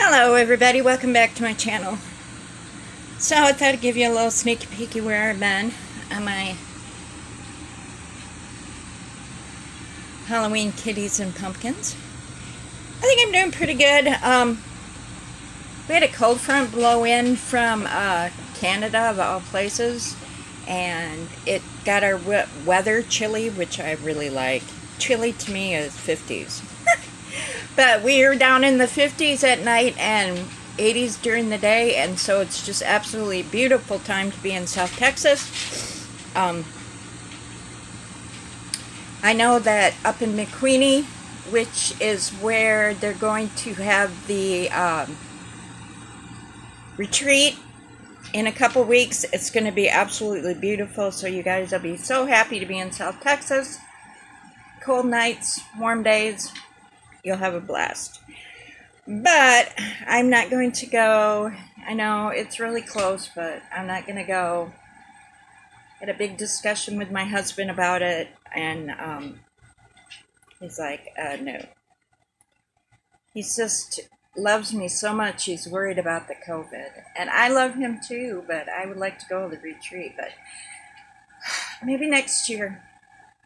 Hello everybody, welcome back to my channel. So I thought I'd give you a little sneaky peeky where I've been on my Halloween kitties and pumpkins. I think I'm doing pretty good. We had a cold front blow in from Canada of all places, and it got our weather chilly, which I really like. Chilly to me is 50s. But we are down in the 50s at night and 80s during the day, and so it's just absolutely beautiful time to be in South Texas. I know that up in McQueenie, which is where they're going to have the retreat in a couple weeks, it's going to be absolutely beautiful, so you guys will be so happy to be in South Texas. Cold nights, warm days. You'll have a blast. But I'm not going to go. I know it's really close, but I'm not going to go. Had a big discussion with my husband about it, and he's like, no. He just loves me so much, he's worried about the COVID. And I love him too, but I would like to go to the retreat. But maybe next year.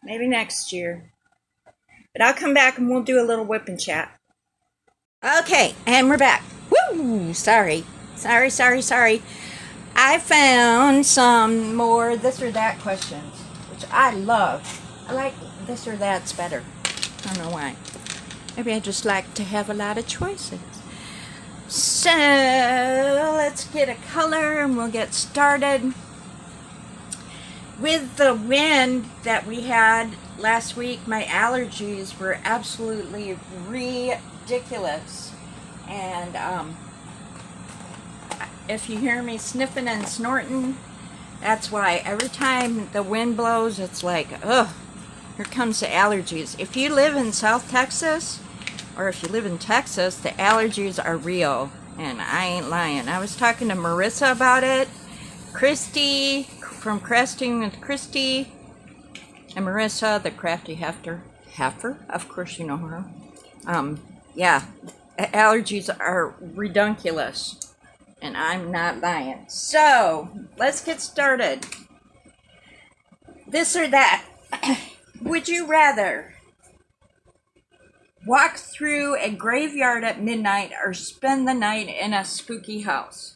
Maybe next year. But I'll come back and we'll do a little whip and chat. Okay, and we're back. Woo! Sorry. I found some more this or that questions, which I love. I like this or that's better. I don't know why. Maybe I just like to have a lot of choices. So, let's get a color and we'll get started. With the wind that we had last week, my allergies were absolutely ridiculous. And if you hear me sniffing and snorting, that's why. Every time the wind blows, it's like, ugh, here comes the allergies. If you live in South Texas, or if you live in Texas, the allergies are real. And I ain't lying. I was talking to Marissa about it. Christy from Cresting with Christy, and Marissa, the crafty heifer, of course you know her. Yeah, allergies are redunculous, and I'm not lying. So, let's get started. This or that. Would you rather walk through a graveyard at midnight or spend the night in a spooky house?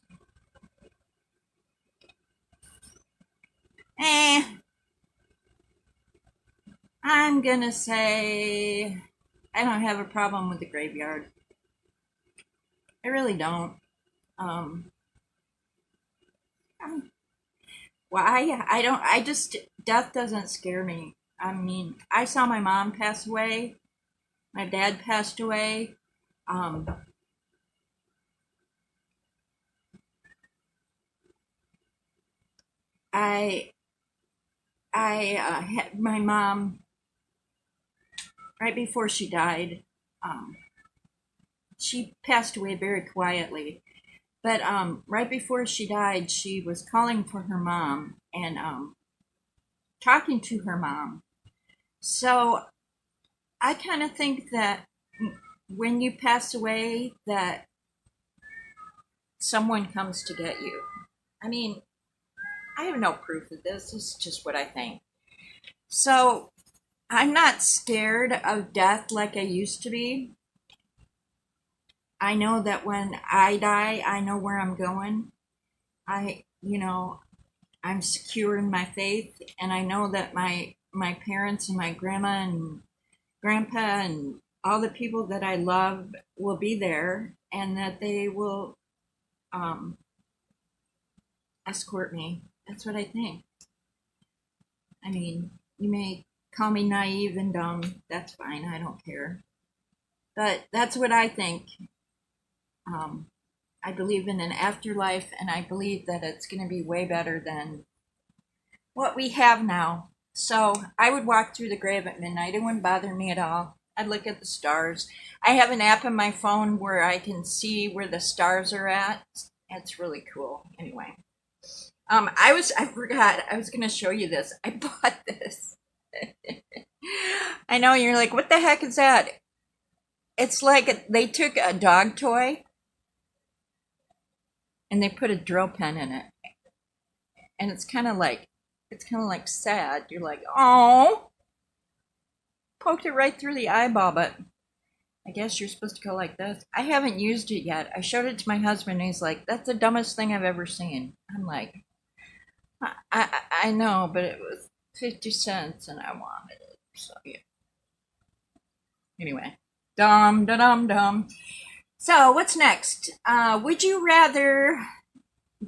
I'm gonna say I don't have a problem with the graveyard. I really don't. Why? I just, death doesn't scare me. I mean, I saw my mom pass away. My dad passed away. I had my mom right before she died. She passed away very quietly, but right before she died, she was calling for her mom and talking to her mom. So I kind of think that when you pass away, that someone comes to get you. I mean, I have no proof of this. This is just what I think. So I'm not scared of death like I used to be. I know that when I die, I know where I'm going. I'm secure in my faith, and I know that my parents and my grandma and grandpa and all the people that I love will be there, and that they will escort me. That's what I think. I mean, you may call me naive and dumb. That's fine. I don't care. But that's what I think. I believe in an afterlife, and I believe that it's going to be way better than what we have now. So I would walk through the grave at midnight. It wouldn't bother me at all. I'd look at the stars. I have an app on my phone where I can see where the stars are at. It's really cool. Anyway. I forgot, I was going to show you this. I bought this. I know, you're like, what the heck is that? It's like they took a dog toy and they put a drill pen in it, and it's kind of like sad. You're like, oh, poked it right through the eyeball, but I guess you're supposed to go like this. I haven't used it yet. I showed it to my husband, and he's like, that's the dumbest thing I've ever seen. I'm like, I know, but it was 50 cents, and I wanted it. So, yeah. Anyway, dumb. So, what's next? Would you rather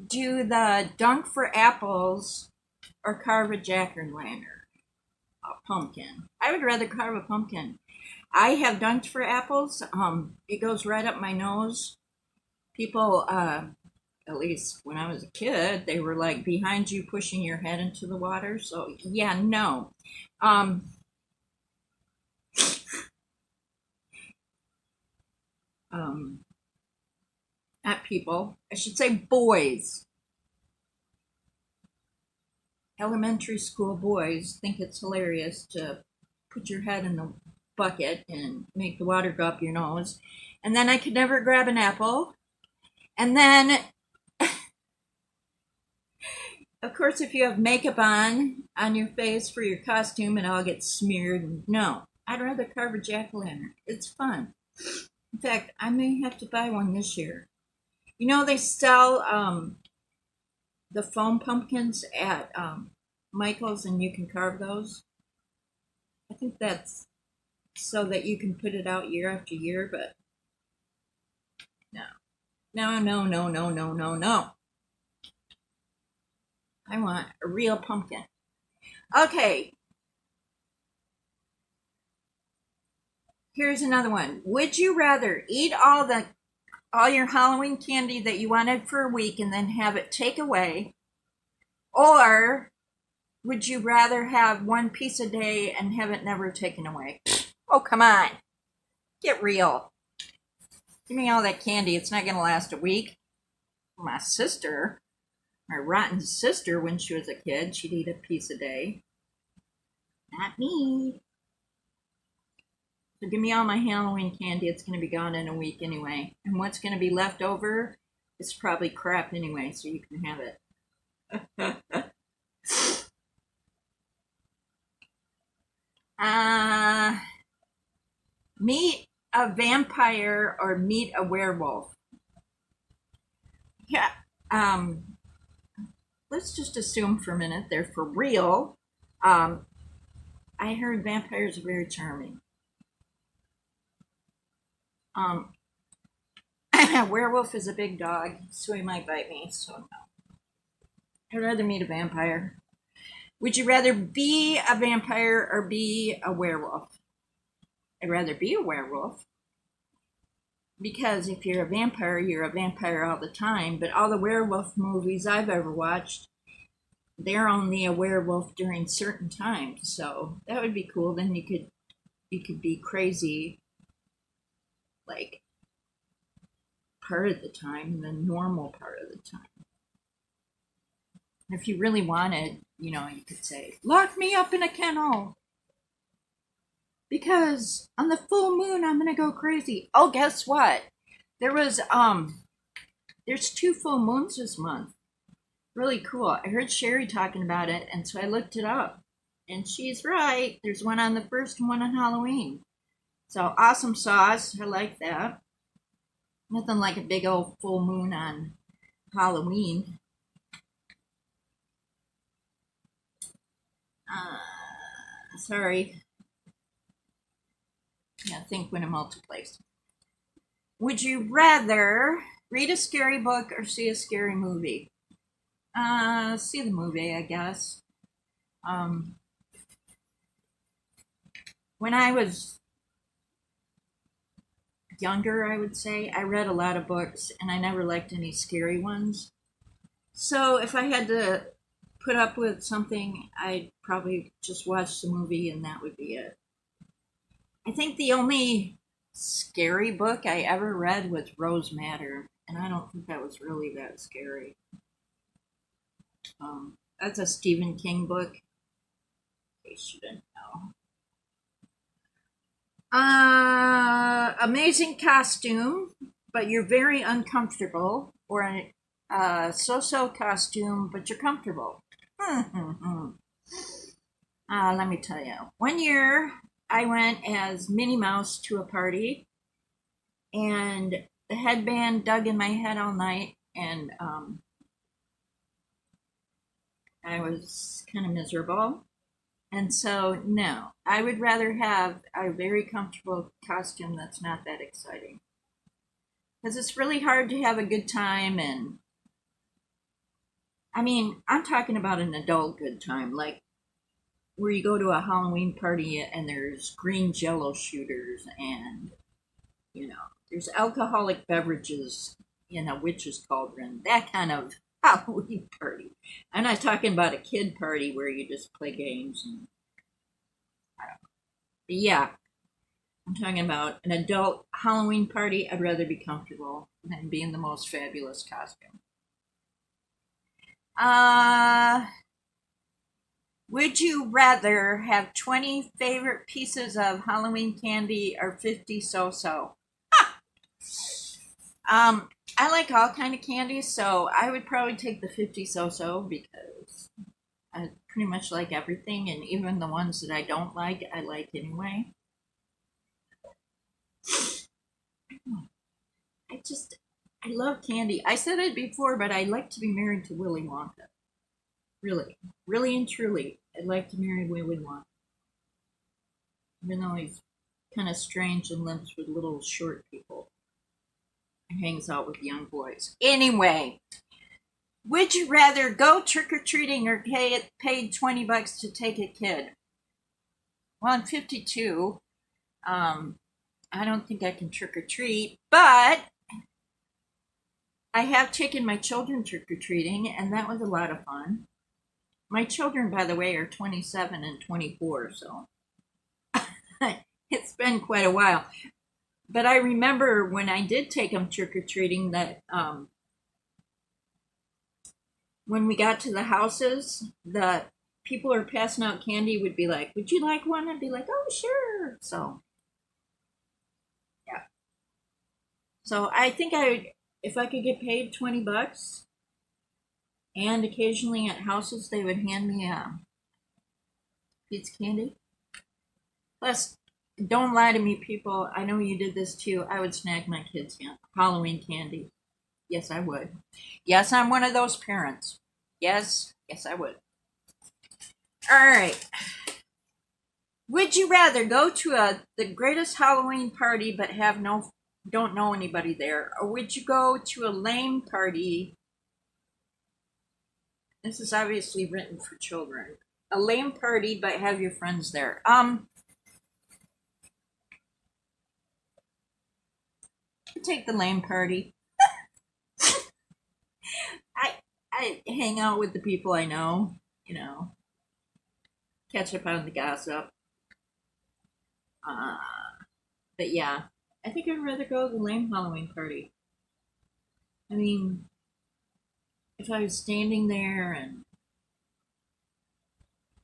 do the dunk for apples or carve a jack-o'-lantern? A pumpkin. I would rather carve a pumpkin. I have dunked for apples. It goes right up my nose. People, at least when I was a kid, they were like behind you pushing your head into the water. So, yeah, no. Not people. I should say boys. Elementary school boys think it's hilarious to put your head in the bucket and make the water go up your nose. And then I could never grab an apple. And then, of course, if you have makeup on your face for your costume, it all gets smeared. No, I'd rather carve a jack-o'-lantern. It's fun. In fact, I may have to buy one this year. You know, they sell the foam pumpkins at Michael's, and you can carve those. I think that's so that you can put it out year after year, but no. I want a real pumpkin. Okay. Here's another one. Would you rather eat all your Halloween candy that you wanted for a week and then have it take away, or would you rather have one piece a day and have it never taken away? Oh, come on. Get real. Give me all that candy. It's not going to last a week. My sister, my rotten sister, when she was a kid, she'd eat a piece a day. Not me. So give me all my Halloween candy. It's going to be gone in a week anyway. And what's going to be left over is probably crap anyway, so you can have it. Meet a vampire or meet a werewolf? Yeah. Let's just assume for a minute they're for real. I heard vampires are very charming. A werewolf is a big dog, so he might bite me, so no. I'd rather meet a vampire. Would you rather be a vampire or be a werewolf? I'd rather be a werewolf. Because if you're a vampire all the time. But all the werewolf movies I've ever watched, they're only a werewolf during certain times. So that would be cool. Then you could be crazy, like, part of the time, the normal part of the time. If you really wanted, you could say, lock me up in a kennel. Because on the full moon, I'm going to go crazy. Oh, guess what? There's 2 full moons this month. Really cool. I heard Sherry talking about it, and so I looked it up. And she's right. There's one on the 1st and one on Halloween. So awesome sauce. I like that. Nothing like a big old full moon on Halloween. Sorry. Yeah, think when I'm multiplace. Would you rather read a scary book or see a scary movie? See the movie, I guess. When I was younger, I would say, I read a lot of books and I never liked any scary ones. So if I had to put up with something, I'd probably just watch the movie and that would be it. I think the only scary book I ever read was Rose Madder, and I don't think that was really that scary. That's a Stephen King book, in case you didn't know. Amazing costume, but you're very uncomfortable, or so-so costume, but you're comfortable. Let me tell you. One year, I went as Minnie Mouse to a party, and the headband dug in my head all night, and I was kind of miserable. And so, no, I would rather have a very comfortable costume that's not that exciting. Because it's really hard to have a good time. And I mean, I'm talking about an adult good time, like where you go to a Halloween party and there's green jello shooters and, there's alcoholic beverages in a witch's cauldron, that kind of Halloween party. I'm not talking about a kid party where you just play games and but yeah, I'm talking about an adult Halloween party. I'd rather be comfortable than be in the most fabulous costume. Would you rather have 20 favorite pieces of Halloween candy or 50 so-so? I like all kind of candy, so I would probably take the 50 so-so because I pretty much like everything, and even the ones that I don't like, I like anyway. I just, I love candy. I said it before, but I'd like to be married to Willy Wonka. Really, really and truly, I'd like to marry Willy Wonka. Even though he's kind of strange and lives with little short people and hangs out with young boys. Anyway, would you rather go trick-or-treating or pay $20 to take a kid? Well, I'm 52. I don't think I can trick-or-treat, but I have taken my children trick-or-treating, and that was a lot of fun. My children, by the way, are 27 and 24, so it's been quite a while. But I remember when I did take them trick-or-treating that when we got to the houses, the people who are passing out candy would be like, "Would you like one?" I'd be like, "Oh, sure." So, yeah. So I think if I could get paid $20, and occasionally at houses they would hand me a piece of candy. Plus, don't lie to me, people. I know you did this too. I would snag my kids' Halloween candy. Yes, I would. Yes, I'm one of those parents. Yes, I would. All right. Would you rather go to the greatest Halloween party but don't know anybody there, or would you go to a lame party? This is obviously written for children. A lame party but have your friends there. Take the lame party. I hang out with the people I know, catch up on the gossip. But yeah, I think I'd rather go to the lame Halloween party. I mean, if I was standing there and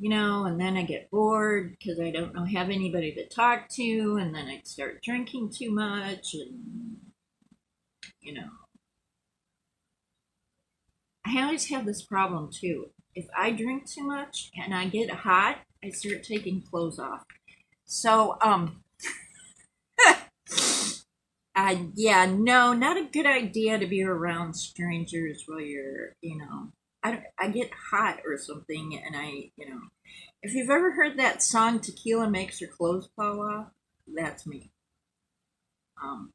and then I get bored because I don't have anybody to talk to, and then I'd start drinking too much, and I always have this problem too. If I drink too much and I get hot, I start taking clothes off. So, yeah, no, not a good idea to be around strangers while you're, I get hot or something, and if you've ever heard that song "Tequila Makes Your Clothes Fall Off," that's me. Um,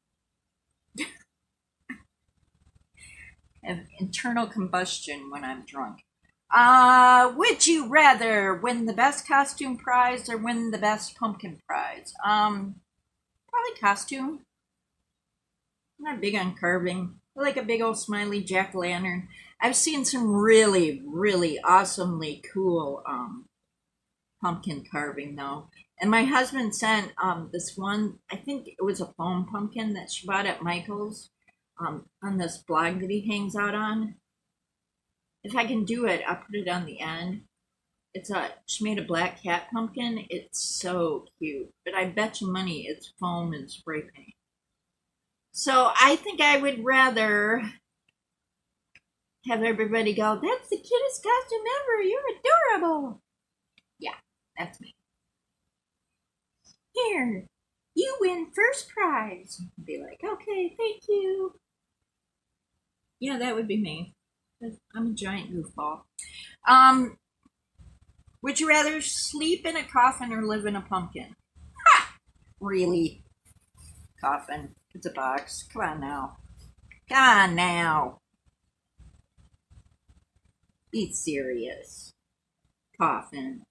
have internal combustion when I'm drunk. Would you rather win the best costume prize or win the best pumpkin prize? Probably costume. I'm not big on carving. I like a big old smiley jack-o'-lantern. I've seen some really, really awesomely cool pumpkin carving though. And my husband sent this one, I think it was a foam pumpkin that she bought at Michael's on this blog that he hangs out on. If I can do it, I'll put it on the end. She made a black cat pumpkin. It's so cute. But I bet you money it's foam and spray paint. So I think I would rather have everybody go, "That's the cutest costume ever. You're adorable." Yeah, that's me. Here, you win first prize. Be like, "Okay, thank you." Yeah, that would be me. I'm a giant goofball. Um, would you rather sleep in a coffin or live in a pumpkin? Ha! Really? Coffin. It's a box. Come on now. Come on now. Be serious. Coffin.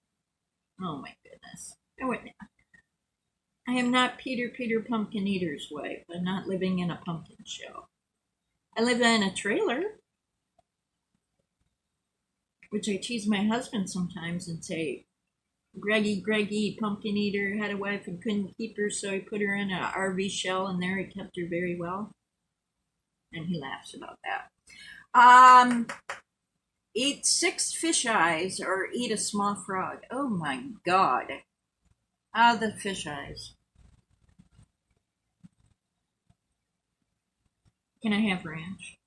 Oh my goodness. I am not Peter Pumpkin Eater's wife. I'm not living in a pumpkin show. I live in a trailer, which I tease my husband sometimes and say, Greggy, pumpkin eater, had a wife and couldn't keep her, so he put her in an RV shell, and there he kept her very well. And he laughs about that. Eat 6 fish eyes or eat a small frog. Oh my god. The fish eyes. Can I have ranch?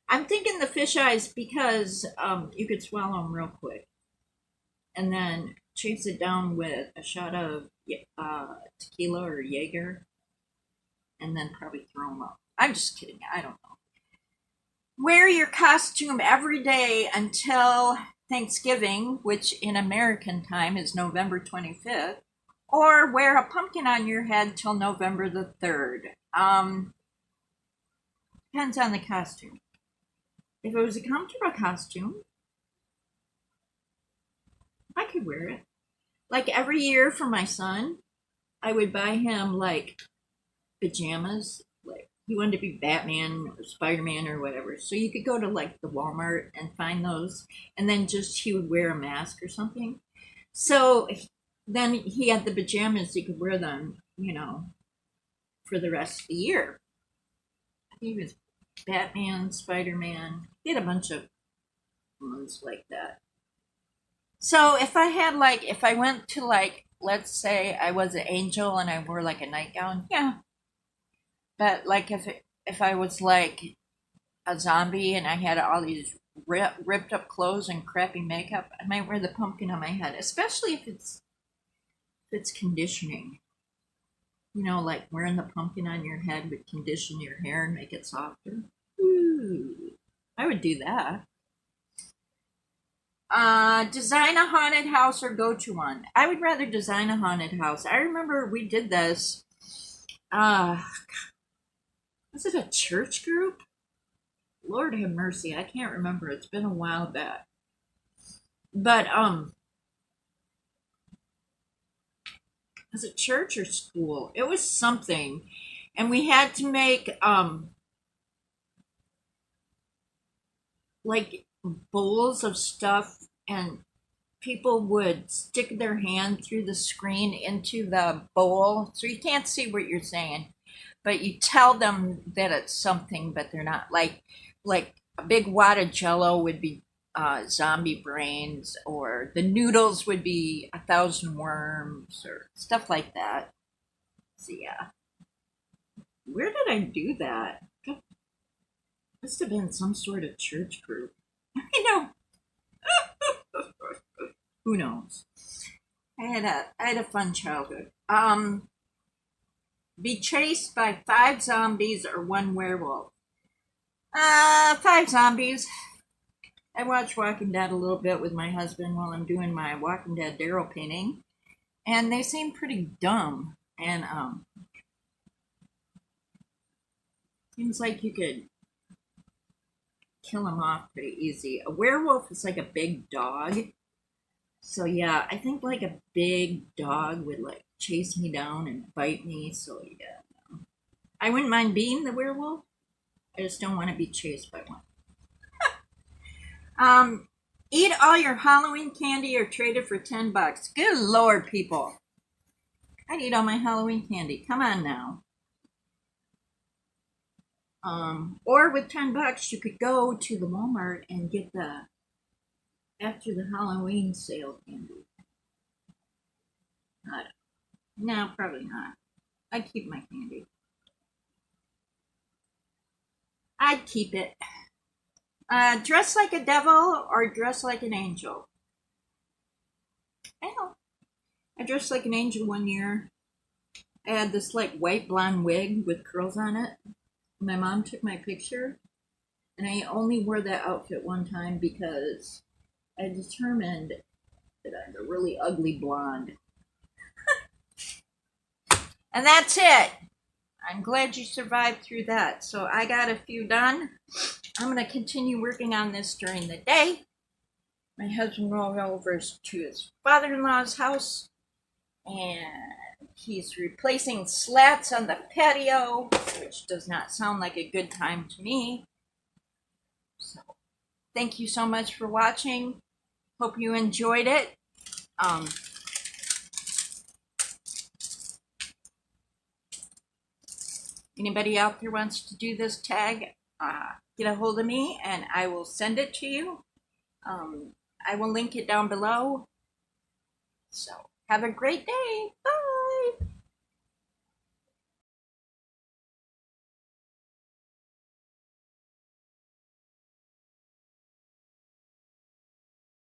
I'm thinking the fish eyes because you could swallow them real quick. And then chase it down with a shot of tequila or Jaeger. And then probably throw them up. I'm just kidding. I don't know. Wear your costume every day until Thanksgiving, which in American time is November 25th, or wear a pumpkin on your head till November the 3rd. Depends on the costume. If it was a comfortable costume, I could wear it. Like every year for my son, I would buy him like pajamas. Like he wanted to be Batman or Spider-Man or whatever. So you could go to like the Walmart and find those, and then just he would wear a mask or something. So then he had the pajamas. He could wear them, for the rest of the year. He was Batman, Spider-Man. He had a bunch of ones like that. So if I went to like, let's say I was an angel and I wore like a nightgown, yeah. But like if I was like a zombie and I had all these ripped up clothes and crappy makeup, I might wear the pumpkin on my head, especially if it's conditioning. Like wearing the pumpkin on your head would condition your hair and make it softer. Ooh, I would do that. Design a haunted house or go to one. I would rather design a haunted house. I remember we did this. Uh, was it a church group? Lord have mercy, I can't remember. It's been a while back. But was it church or school? It was something, and we had to make like bowls of stuff, and people would stick their hand through the screen into the bowl, so you can't see what you're saying, but you tell them that it's something, but they're not. Like a big wad of Jello would be zombie brains, or the noodles would be 1,000 worms, or stuff like that. So yeah, where did I do that? Must have been some sort of church group. I know. Who knows? I had a fun childhood. Be chased by 5 zombies or 1 werewolf. 5 zombies. I watch Walking Dead a little bit with my husband while I'm doing my Walking Dead Daryl painting, and they seem pretty dumb. And seems like you could kill them off pretty easy. A werewolf is like a big dog, so yeah, I think like a big dog would like chase me down and bite me. So yeah, I wouldn't mind being the werewolf. I just don't want to be chased by one. Um, Eat all your Halloween candy or trade it for $10. Good Lord, people! I'd eat all my Halloween candy. Come on now. Or with $10, you could go to the Walmart and get the after the Halloween sale candy. No, probably not. I'd keep my candy. I'd keep it. Dress like a devil or dress like an angel. Well, I dressed like an angel one year. I had this like white blonde wig with curls on it. My mom took my picture, and I only wore that outfit one time because I determined that I'm a really ugly blonde. And that's it. I'm glad you survived through that. So I got a few done. I'm going to continue working on this during the day. My husband rolled over to his father-in-law's house, and he's replacing slats on the patio, which does not sound like a good time to me. So thank you so much for watching. Hope you enjoyed it. Anybody out there wants to do this tag, get a hold of me and I will send it to you. I will link it down below. So have a great day. Bye.